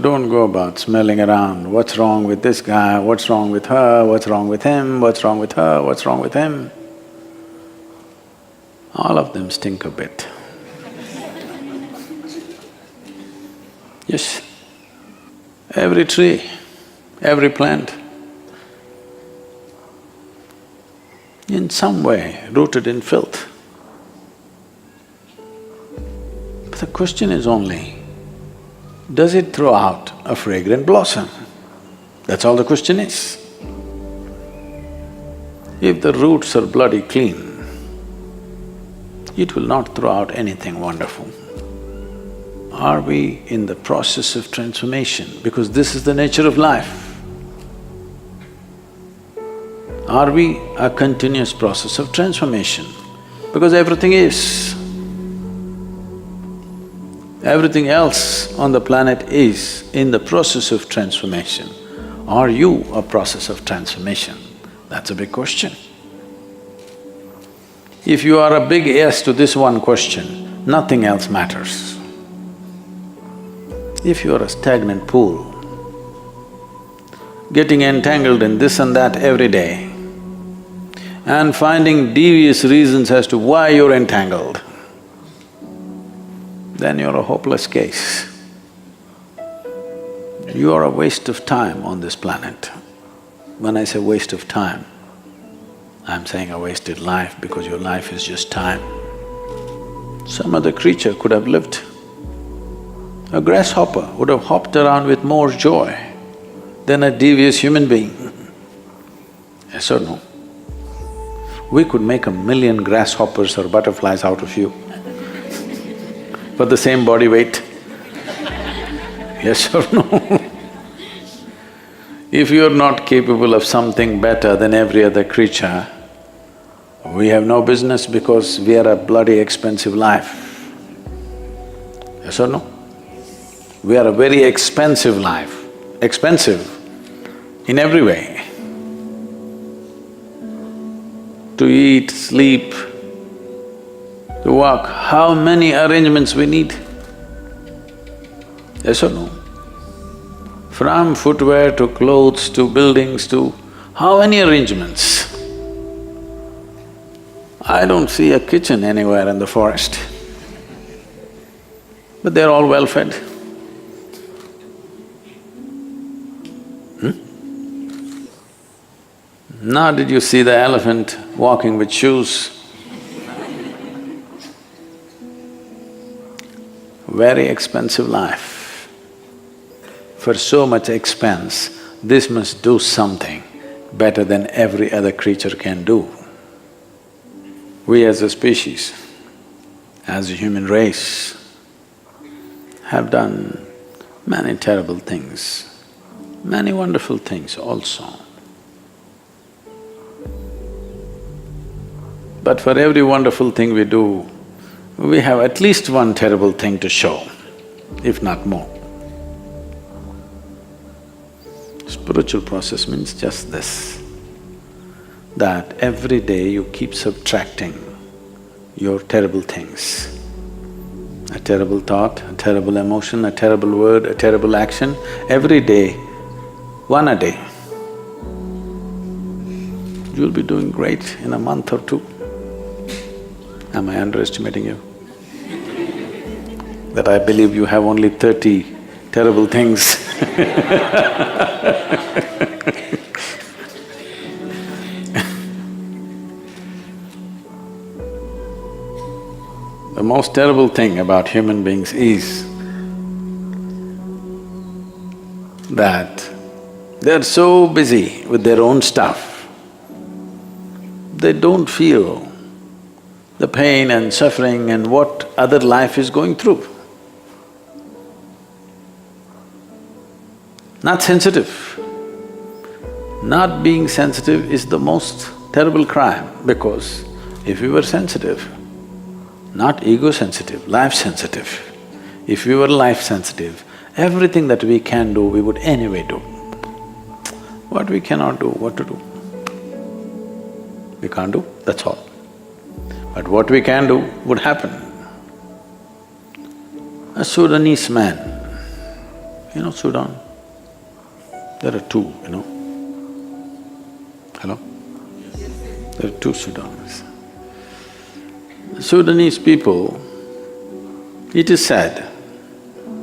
Don't go about smelling around, what's wrong with this guy, what's wrong with her, what's wrong with him, what's wrong with her, what's wrong with him. All of them stink a bit. Yes, every tree, every plant, in some way rooted in filth. But the question is only, does it throw out a fragrant blossom? That's all the question is. If the roots are bloody clean, it will not throw out anything wonderful. Are we in the process of transformation? Because this is the nature of life. Are we a continuous process of transformation? Because everything is. Everything else on the planet is in the process of transformation. Are you a process of transformation? That's a big question. If you are a big yes to this one question, nothing else matters. If you are a stagnant pool, getting entangled in this and that every day, and finding devious reasons as to why you're entangled, then you're a hopeless case. You are a waste of time on this planet. When I say waste of time, I'm saying a wasted life because your life is just time. Some other creature could have lived. A grasshopper would have hopped around with more joy than a devious human being. Yes or no? We could make 1,000,000 grasshoppers or butterflies out of you for the same body weight. Yes or no? If you're not capable of something better than every other creature, we have no business because we are a bloody expensive life. Yes or no? We are a very expensive life, expensive in every way. To eat, sleep, to walk, how many arrangements we need? Yes or no? From footwear to clothes to buildings to… how many arrangements? I don't see a kitchen anywhere in the forest, but they're all well fed. Now did you see the elephant walking with shoes? Very expensive life. For so much expense, this must do something better than every other creature can do. We as a species, as a human race, have done many terrible things, many wonderful things also. But for every wonderful thing we do, we have at least one terrible thing to show, if not more. Spiritual process means just this, that every day you keep subtracting your terrible things. A terrible thought, a terrible emotion, a terrible word, a terrible action, every day, one a day. You'll be doing great in a month or two. Am I underestimating you? That I believe you have only 30 terrible things The most terrible thing about human beings is that they're so busy with their own stuff, they don't feel the pain and suffering and what other life is going through. Not sensitive. Not being sensitive is the most terrible crime, because if we were sensitive, not ego-sensitive, life-sensitive, if we were life-sensitive, everything that we can do, we would anyway do. What we cannot do, what to do? We can't do, that's all. But what we can do would happen. A Sudanese man You know Sudan? There are two, Hello? There are two Sudans. Sudanese people, it is said,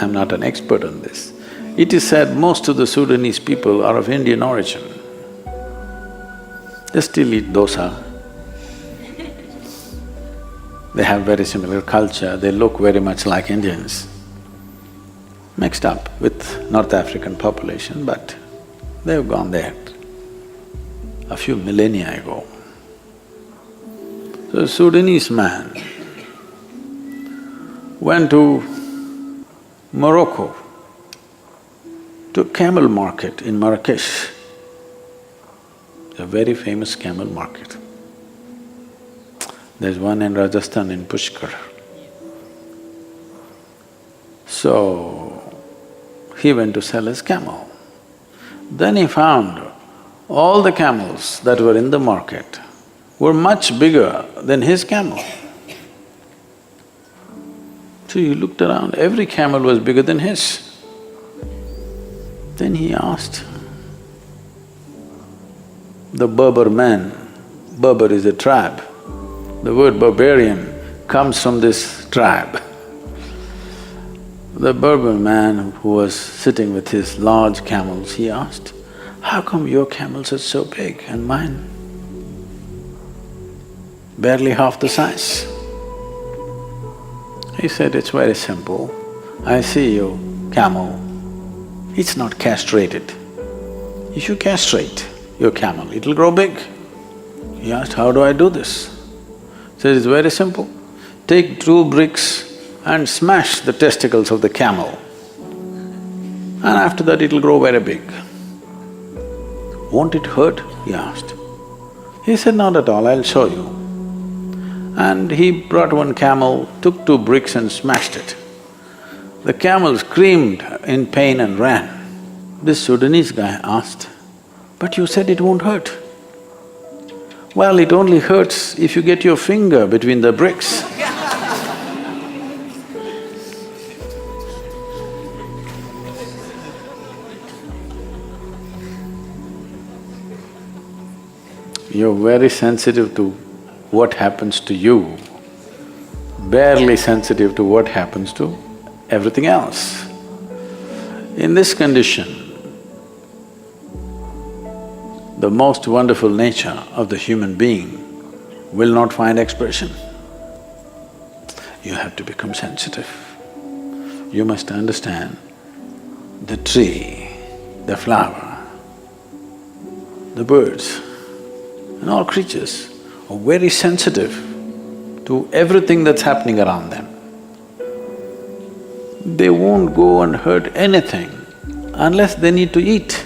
I'm not an expert on this, it is said most of the Sudanese people are of Indian origin. They still eat dosa. They have very similar culture, they look very much like Indians, mixed up with North African population, but they've gone there a few millennia ago. So a Sudanese man went to Morocco, to camel market in Marrakesh, a very famous camel market. There's one in Rajasthan in Pushkar. So, he went to sell his camel. Then he found all the camels that were in the market were much bigger than his camel. So he looked around, every camel was bigger than his. Then he asked the Berber man, Berber is a tribe, the word barbarian comes from this tribe. The Berber man who was sitting with his large camels, he asked, how come your camels are so big and mine barely half the size? He said, it's very simple. I see your camel, it's not castrated. If you castrate your camel, it'll grow big. He asked, how do I do this? He said, it's very simple. Take 2 bricks and smash the testicles of the camel, and after that it'll grow very big. Won't it hurt? He asked. He said, not at all, I'll show you. And he brought one camel, took 2 bricks and smashed it. The camel screamed in pain and ran. This Sudanese guy asked, but you said it won't hurt. Well, it only hurts if you get your finger between the bricks. You're very sensitive to what happens to you, barely sensitive to what happens to everything else. In this condition, the most wonderful nature of the human being will not find expression. You have to become sensitive. You must understand the tree, the flower, the birds, and all creatures are very sensitive to everything that's happening around them. They won't go and hurt anything unless they need to eat.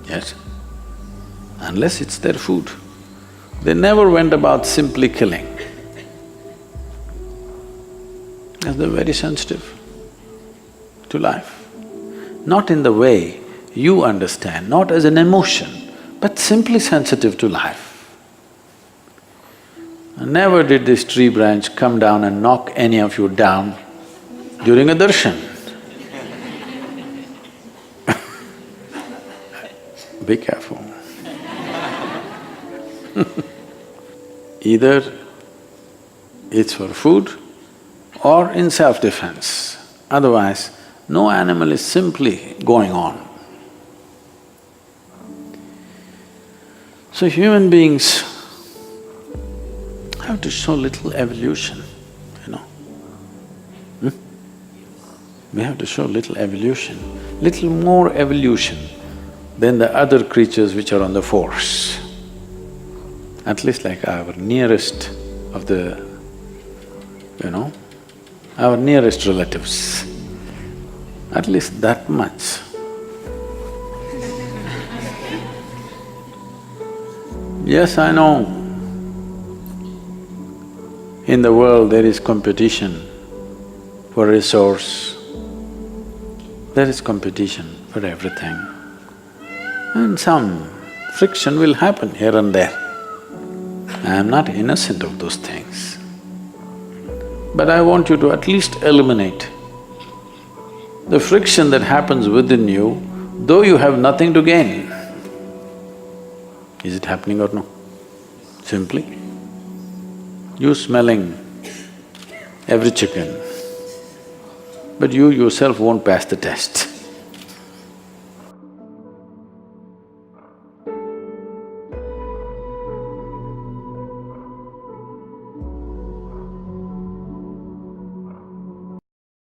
Yes? Unless it's their food. They never went about simply killing. Because they're very sensitive to life. Not in the way you understand, not as an emotion, but simply sensitive to life. Never did this tree branch come down and knock any of you down during a darshan. Be careful. Either it's for food or in self-defense, otherwise no animal is simply going on. So human beings have to show little evolution, We have to show little evolution, little more evolution than the other creatures which are on the force. At least like our nearest of the, our nearest relatives, at least that much. Yes, I know, in the world there is competition for resource, there is competition for everything, and some friction will happen here and there. I am not innocent of those things, but I want you to at least eliminate The friction that happens within you, though you have nothing to gain, is it happening or no? Simply, you smelling every chicken, but you yourself won't pass the test.